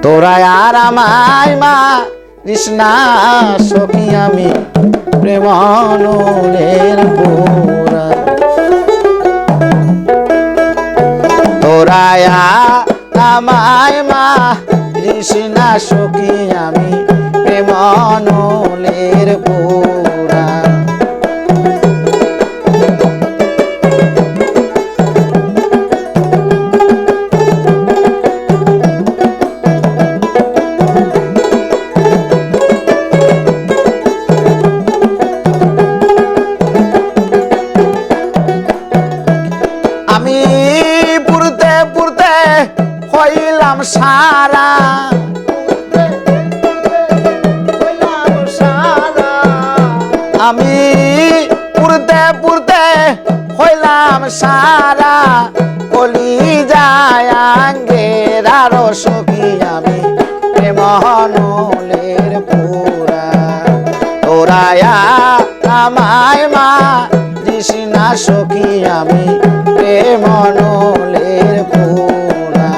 তোরা আর আমায় মা কৃষ্ণা সখী আমি প্রেমানলের পুরা তোরা আমায় মা কৃষ্ণা সখী আমি প্রেমানলের পুরা আমি পুরতে পুরতে হইলাম সারা আমি পুরতে পুরতে হইলাম সারা কলি যায় আঙ্গের আরো সখী আমি প্রেমানলের পুরা তোরা আমায় মা কৃষ্ণা সখী আমি প্রেমানলের পুরা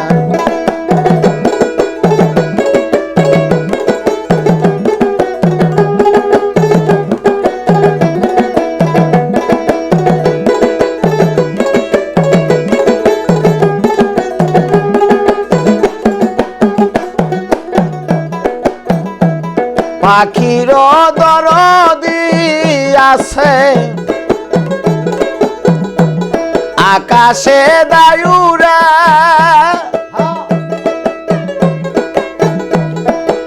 পাখির দরদি আছে আকাশে দায়ুরা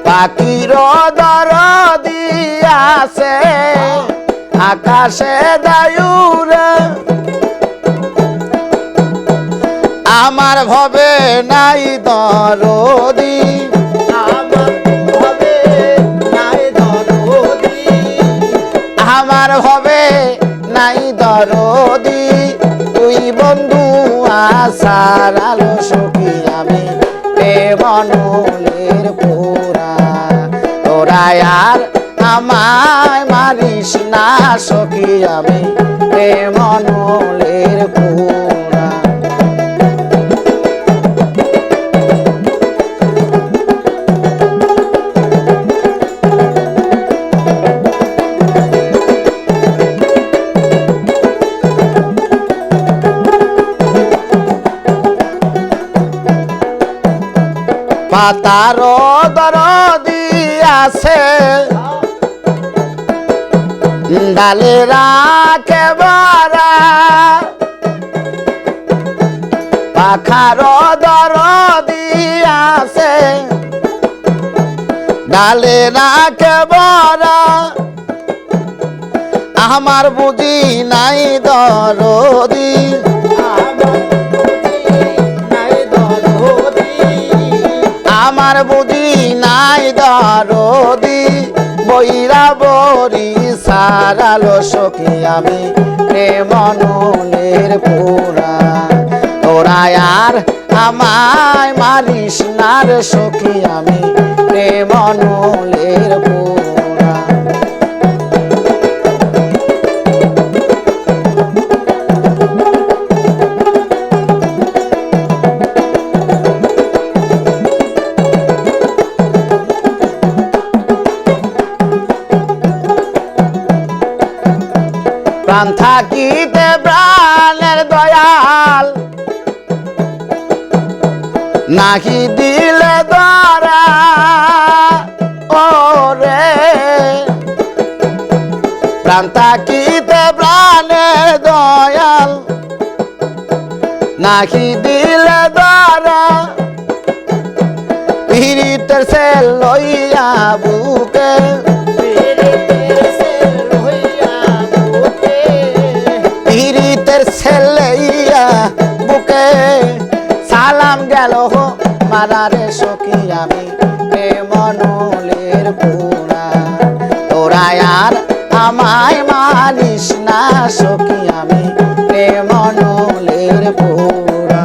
পাখির দরদি আছে আকাশে দায়ুরা আমার ভবে নাই দরদি আমার ভবে নাই দরদি তুই বন্ধু আশার আলো সখী আমি প্রেমানলের পুরা তোরা আর আমায় মারিস না সখী আমি প্রেমানলের পুরা পাতার দরদি আছে ডালে রাখে বারা পাখার দরদি আছে ডালে রাখে বারা আমার বুঝি নাই দরদি আমার বুঝি নাই দরদি বইরা বরি সারালো সখী আমি প্রেমানলের পুরা তোরা আর আমায় মারিস না রে সখী আমি প্রেমানলের পুরা প্রাণ থাকিতে প্রাণের দয়াল নাহি দিলে ধরা ও রে প্রাণ থাকিতে প্রাণের দয়াল নাহি দিলে ধরা পীড়িতের সে লইয়া বুকে পীড়িতের ছেলেইয়া বুকে সালাম গেল মারারে সখী আমি প্রেমানলের পুরা তোরা আর আমায় মানিস না সখী আমি প্রেমানলের পুরা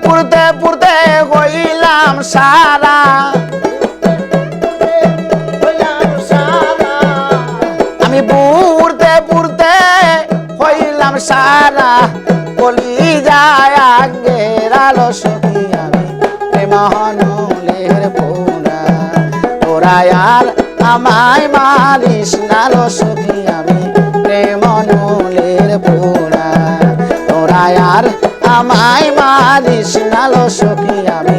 পুরতে পুরতে হই সারা আমি বুড়তে বুড়তে হইলাম সারা বলি যায় আগের আলো সখী আমি প্রেমহনলের পোড়া তোরা আর আমায় মারিস না লো সখী আমি প্রেমহনলের পোড়া তোরা আর আমায় মারিস না লো সখী আমি